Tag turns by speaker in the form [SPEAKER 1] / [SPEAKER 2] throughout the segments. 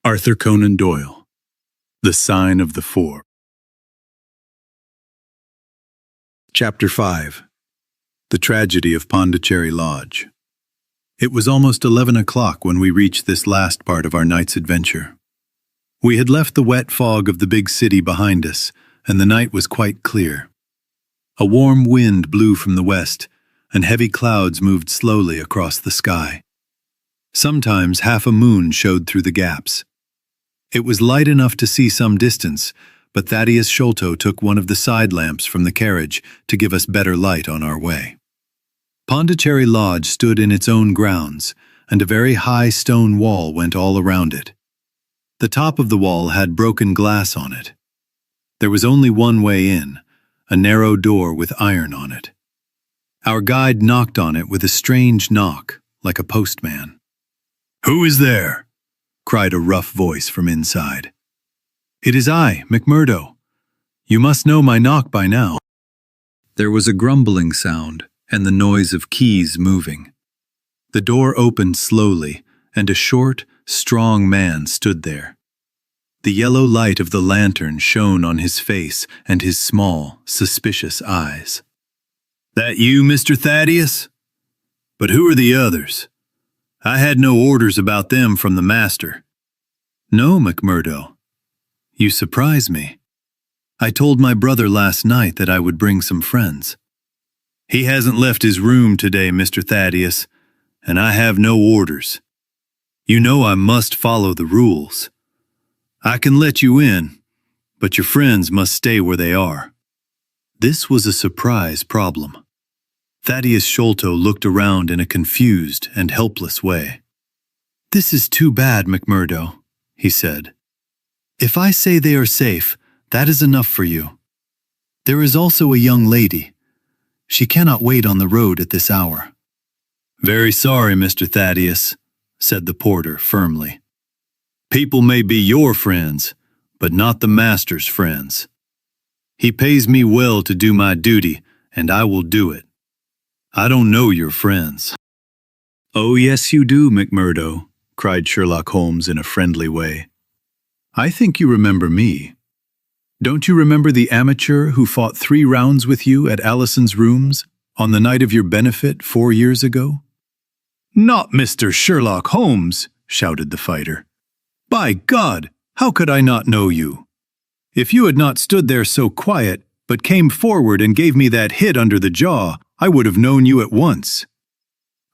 [SPEAKER 1] Arthur Conan Doyle, The Sign of the Four. Chapter 5. The Tragedy of Pondicherry Lodge. It was almost 11 o'clock when we reached this last part of our night's adventure. We had left the wet fog of the big city behind us, and the night was quite clear. A warm wind blew from the west, and heavy clouds moved slowly across the sky. Sometimes half a moon showed through the gaps. It was light enough to see some distance, but Thaddeus Sholto took one of the side lamps from the carriage to give us better light on our way. Pondicherry Lodge stood in its own grounds, and a very high stone wall went all around it. The top of the wall had broken glass on it. There was only one way in, a narrow door with iron on it. Our guide knocked on it with a strange knock, like a postman. "Who is there?" cried a rough voice from inside. "It is I, McMurdo. You must know my knock by now." There was a grumbling sound and the noise of keys moving. The door opened slowly, and a short, strong man stood there. The yellow light of the lantern shone on his face and his small, suspicious eyes. "That you, Mr. Thaddeus? But who are the others? I had no orders about them from the master." "No, McMurdo. You surprise me. I told my brother last night that I would bring some friends." "He hasn't left his room today, Mr. Thaddeus, and I have no orders. You know I must follow the rules. I can let you in, but your friends must stay where they are." This was a surprise problem. Thaddeus Sholto looked around in a confused and helpless way. "This is too bad, McMurdo," he said. "If I say they are safe, that is enough for you. There is also a young lady. She cannot wait on the road at this hour." "Very sorry, Mr. Thaddeus," said the porter firmly. "People may be your friends, but not the master's friends. He pays me well to do my duty, and I will do it. I don't know your friends." "Oh, yes you do, McMurdo," cried Sherlock Holmes in a friendly way. "I think you remember me. Don't you remember the amateur who fought 3 rounds with you at Allison's rooms on the night of your benefit 4 years ago?" "Not Mr. Sherlock Holmes!" shouted the fighter. "By God, how could I not know you? If you had not stood there so quiet, but came forward and gave me that hit under the jaw, I would have known you at once.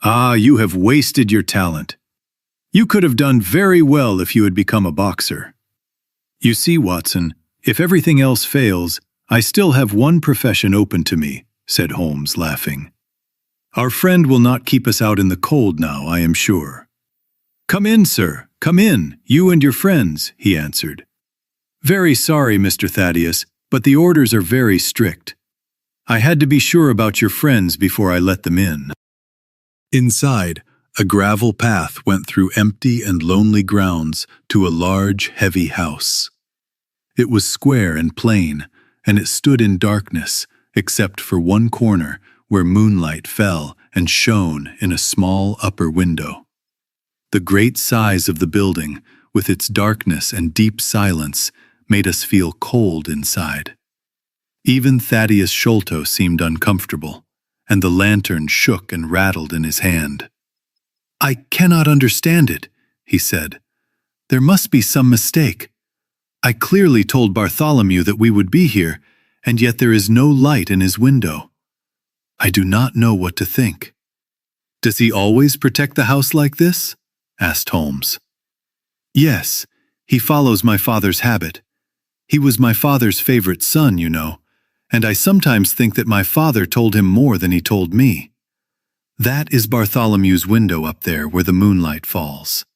[SPEAKER 1] Ah, you have wasted your talent. You could have done very well if you had become a boxer. You see, Watson, if everything else fails, I still have one profession open to me," said Holmes, laughing. "Our friend will not keep us out in the cold now, I am sure." "Come in, sir, come in, you and your friends," he answered. "Very sorry, Mr. Thaddeus, but the orders are very strict. I had to be sure about your friends before I let them in." Inside, a gravel path went through empty and lonely grounds to a large, heavy house. It was square and plain, and it stood in darkness, except for one corner where moonlight fell and shone in a small upper window. The great size of the building, with its darkness and deep silence, made us feel cold inside. Even Thaddeus Sholto seemed uncomfortable, and the lantern shook and rattled in his hand. "I cannot understand it," he said. "There must be some mistake. I clearly told Bartholomew that we would be here, and yet there is no light in his window. I do not know what to think." "Does he always protect the house like this?" asked Holmes. "Yes, he follows my father's habit. He was my father's favorite son, you know, and I sometimes think that my father told him more than he told me. That is Bartholomew's window up there where the moonlight falls.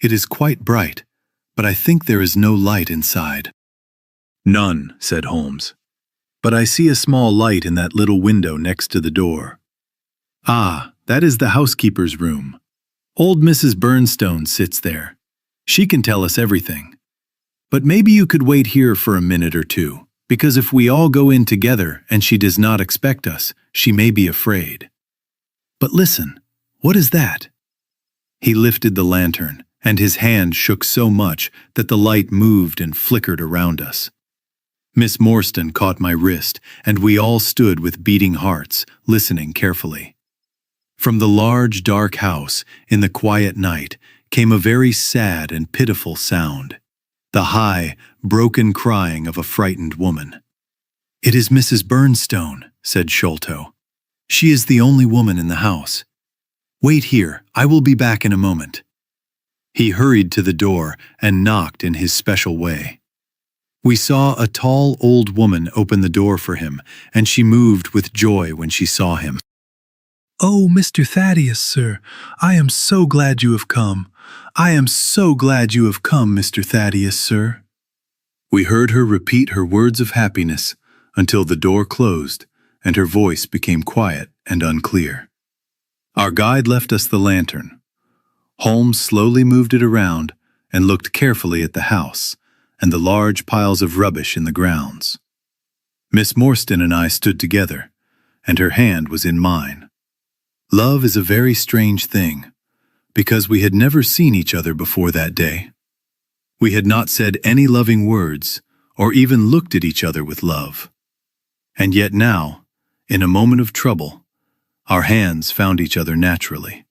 [SPEAKER 1] It is quite bright, but I think there is no light inside." "None," said Holmes. "But I see a small light in that little window next to the door." "Ah, that is the housekeeper's room. Old Mrs. Burnstone sits there. She can tell us everything. But maybe you could wait here for a minute or two, because if we all go in together and she does not expect us, she may be afraid. But listen, what is that?" He lifted the lantern, and his hand shook so much that the light moved and flickered around us. Miss Morstan caught my wrist, and we all stood with beating hearts, listening carefully. From the large, dark house, in the quiet night, came a very sad and pitiful sound, the high, broken crying of a frightened woman. "It is Mrs. Burnstone," said Sholto. "She is the only woman in the house. Wait here, I will be back in a moment." He hurried to the door and knocked in his special way. We saw a tall old woman open the door for him, and she moved with joy when she saw him.
[SPEAKER 2] "Oh, Mr. Thaddeus, sir, I am so glad you have come. I am so glad you have come, Mr. Thaddeus, sir."
[SPEAKER 1] We heard her repeat her words of happiness until the door closed and her voice became quiet and unclear. Our guide left us the lantern. Holmes slowly moved it around and looked carefully at the house and the large piles of rubbish in the grounds. Miss Morstan and I stood together, and her hand was in mine. Love is a very strange thing, because we had never seen each other before that day. We had not said any loving words, or even looked at each other with love. And yet now, in a moment of trouble, our hands found each other naturally.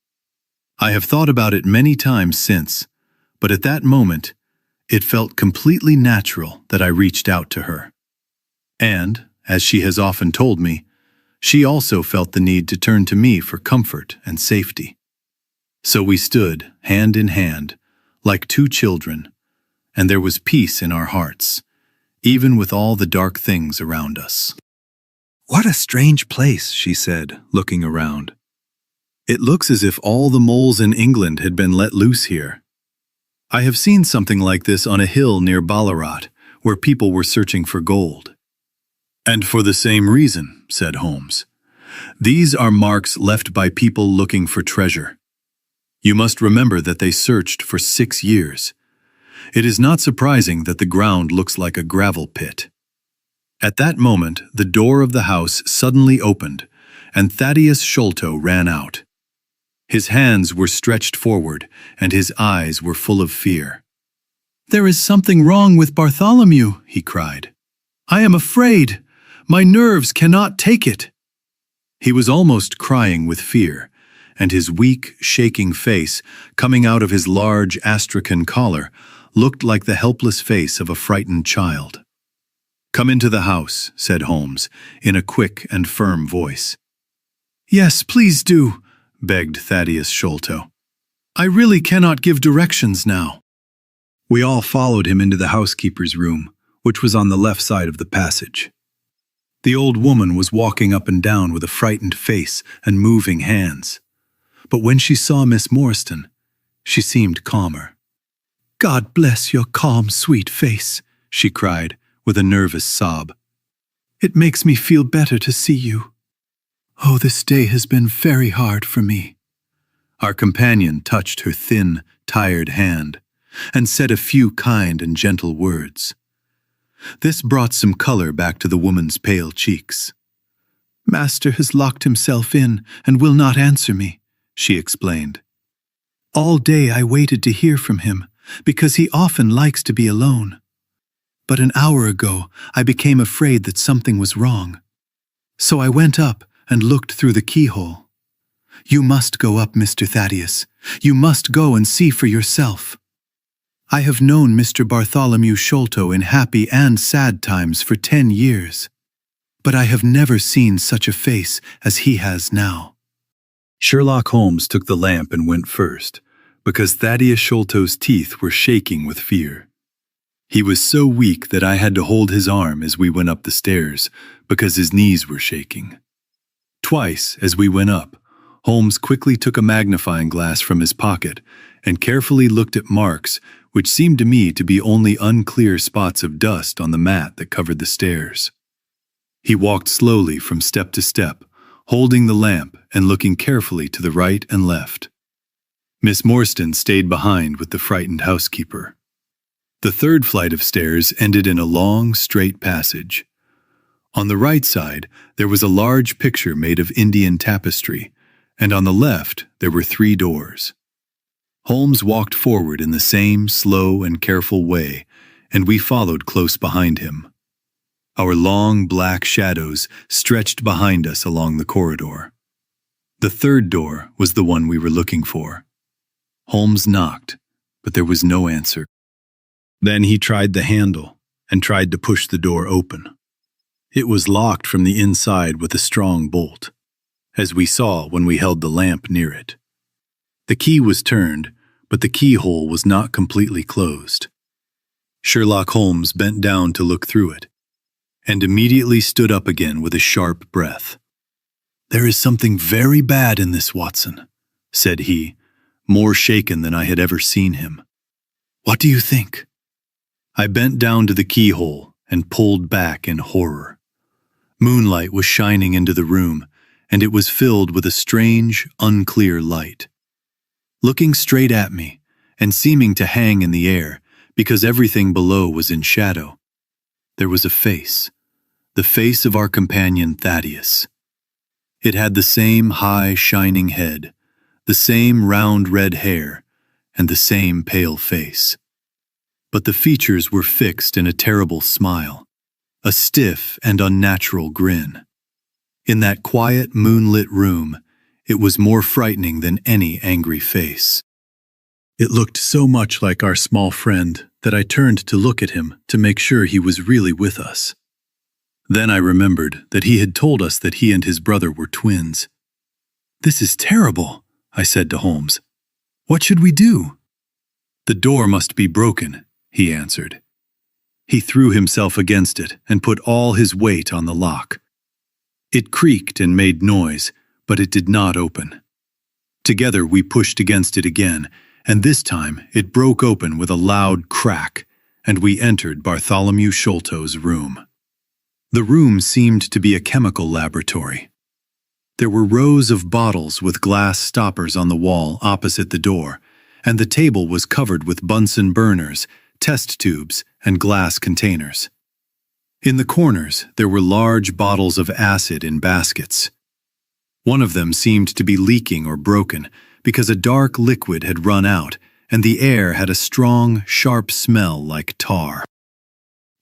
[SPEAKER 1] I have thought about it many times since, but at that moment, it felt completely natural that I reached out to her. And, as she has often told me, she also felt the need to turn to me for comfort and safety. So we stood, hand in hand, like two children, and there was peace in our hearts, even with all the dark things around us.
[SPEAKER 2] "What a strange place," she said, looking around.
[SPEAKER 1] "It looks as if all the moles in England had been let loose here. I have seen something like this on a hill near Ballarat, where people were searching for gold." "And for the same reason," said Holmes. "These are marks left by people looking for treasure. You must remember that they searched for 6 years. It is not surprising that the ground looks like a gravel pit." At that moment, the door of the house suddenly opened, and Thaddeus Sholto ran out. His hands were stretched forward, and his eyes were full of fear. "There is something wrong with Bartholomew," he cried. "I am afraid. My nerves cannot take it." He was almost crying with fear, and his weak, shaking face, coming out of his large astrakhan collar, looked like the helpless face of a frightened child. "Come into the house," said Holmes, in a quick and firm voice. "Yes, please do," begged Thaddeus Sholto. "I really cannot give directions now." We all followed him into the housekeeper's room, which was on the left side of the passage. The old woman was walking up and down with a frightened face and moving hands. But when she saw Miss Morstan, she seemed calmer. "God bless your calm, sweet face," she cried, with a nervous sob. "It makes me feel better to see you. Oh, this day has been very hard for me." Our companion touched her thin, tired hand, and said a few kind and gentle words. This brought some color back to the woman's pale cheeks. "Master has locked himself in and will not answer me," she explained. "All day I waited to hear from him, because he often likes to be alone. But an hour ago I became afraid that something was wrong. So I went up and looked through the keyhole. You must go up, Mr. Thaddeus. You must go and see for yourself. I have known Mr. Bartholomew Sholto in happy and sad times for 10 years, but I have never seen such a face as he has now." Sherlock Holmes took the lamp and went first, because Thaddeus Sholto's teeth were shaking with fear. He was so weak that I had to hold his arm as we went up the stairs, because his knees were shaking. Twice, as we went up, Holmes quickly took a magnifying glass from his pocket and carefully looked at marks which seemed to me to be only unclear spots of dust on the mat that covered the stairs. He walked slowly from step to step, holding the lamp and looking carefully to the right and left. Miss Morstan stayed behind with the frightened housekeeper. The third flight of stairs ended in a long, straight passage. On the right side, there was a large picture made of Indian tapestry, and on the left there were 3 doors. Holmes walked forward in the same slow and careful way, and we followed close behind him. Our long black shadows stretched behind us along the corridor. The third door was the one we were looking for. Holmes knocked, but there was no answer. Then he tried the handle and tried to push the door open. It was locked from the inside with a strong bolt, as we saw when we held the lamp near it. The key was turned, but the keyhole was not completely closed. Sherlock Holmes bent down to look through it, and immediately stood up again with a sharp breath. "There is something very bad in this, Watson," said he, more shaken than I had ever seen him. "What do you think?" I bent down to the keyhole and pulled back in horror. Moonlight was shining into the room, and it was filled with a strange, unclear light. Looking straight at me, and seeming to hang in the air, because everything below was in shadow, there was a face, the face of our companion Thaddeus. It had the same high, shining head, the same round red hair, and the same pale face. But the features were fixed in a terrible smile, a stiff and unnatural grin. In that quiet, moonlit room, it was more frightening than any angry face. It looked so much like our small friend that I turned to look at him to make sure he was really with us. Then I remembered that he had told us that he and his brother were twins. "This is terrible," I said to Holmes. "What should we do?" "The door must be broken," he answered. He threw himself against it and put all his weight on the lock. It creaked and made noise, but it did not open. Together we pushed against it again, and this time it broke open with a loud crack, and we entered Bartholomew Sholto's room. The room seemed to be a chemical laboratory. There were rows of bottles with glass stoppers on the wall opposite the door, and the table was covered with Bunsen burners, test tubes, and glass containers. In the corners, there were large bottles of acid in baskets. One of them seemed to be leaking or broken because a dark liquid had run out, and the air had a strong, sharp smell like tar.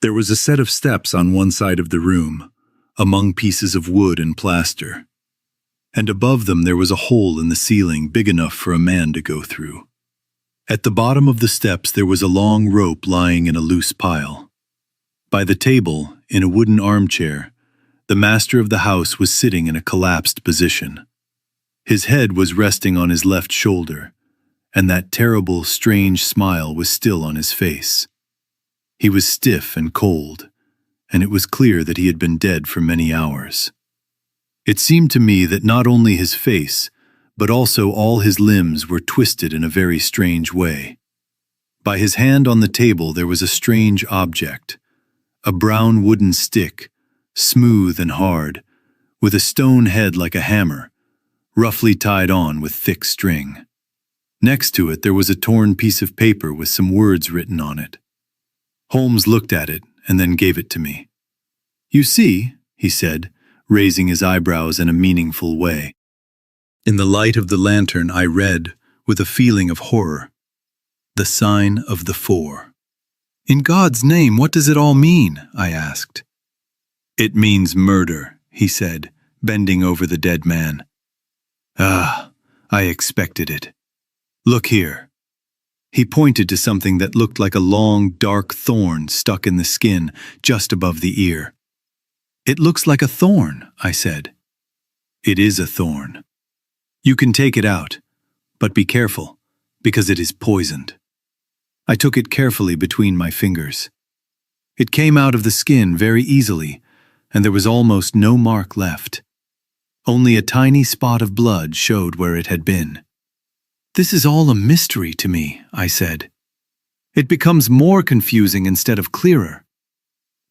[SPEAKER 1] There was a set of steps on one side of the room, among pieces of wood and plaster, and above them there was a hole in the ceiling big enough for a man to go through. At the bottom of the steps there was a long rope lying in a loose pile. By the table, in a wooden armchair, the master of the house was sitting in a collapsed position. His head was resting on his left shoulder, and that terrible, strange smile was still on his face. He was stiff and cold, and it was clear that he had been dead for many hours. It seemed to me that not only his face, but also all his limbs were twisted in a very strange way. By his hand on the table there was a strange object, a brown wooden stick, smooth and hard, with a stone head like a hammer, roughly tied on with thick string. Next to it there was a torn piece of paper with some words written on it. Holmes looked at it and then gave it to me. "You see," he said, raising his eyebrows in a meaningful way. In the light of the lantern I read, with a feeling of horror, "The sign of the four." "In God's name, what does it all mean?" I asked. "It means murder," he said, bending over the dead man. "Ah, I expected it. Look here." He pointed to something that looked like a long, dark thorn stuck in the skin just above the ear. "It looks like a thorn," I said. "It is a thorn. You can take it out, but be careful, because it is poisoned." I took it carefully between my fingers. It came out of the skin very easily, and there was almost no mark left. Only a tiny spot of blood showed where it had been. "This is all a mystery to me," I said. "It becomes more confusing instead of clearer."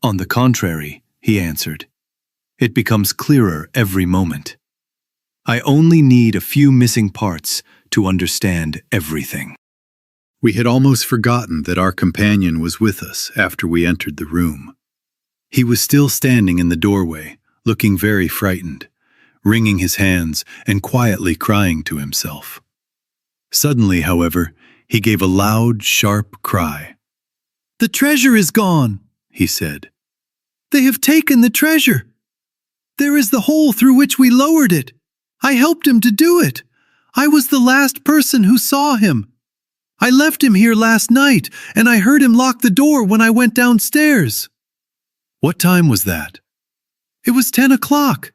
[SPEAKER 1] "On the contrary," he answered, "it becomes clearer every moment. I only need a few missing parts to understand everything." We had almost forgotten that our companion was with us after we entered the room. He was still standing in the doorway, looking very frightened, wringing his hands and quietly crying to himself. Suddenly, however, He gave a loud, sharp cry.
[SPEAKER 2] "The treasure is gone," he said. "They have taken the treasure. There is the hole through which we lowered it. I helped him to do it. I was the last person who saw him. I left him here last night, and I heard him lock the door when I went downstairs."
[SPEAKER 1] What time was that?
[SPEAKER 2] "It was 10 o'clock.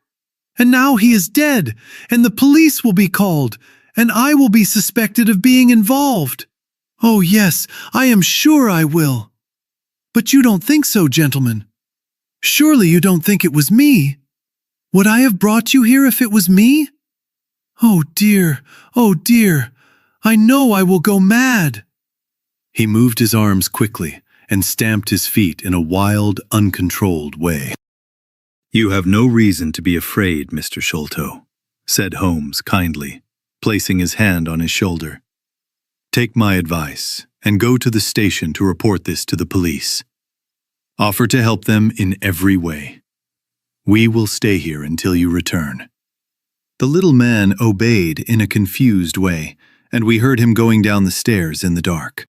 [SPEAKER 2] And now he is dead, and the police will be called, and I will be suspected of being involved. Oh yes, I am sure I will. But you don't think so, gentlemen? Surely you don't think it was me? Would I have brought you here if it was me? Oh dear, I know I will go mad."
[SPEAKER 1] He moved his arms quickly and stamped his feet in a wild, uncontrolled way. "You have no reason to be afraid, Mr. Sholto," said Holmes kindly, placing his hand on his shoulder. "Take my advice and go to the station to report this to the police. Offer to help them in every way. We will stay here until you return." The little man obeyed in a confused way, and we heard him going down the stairs in the dark.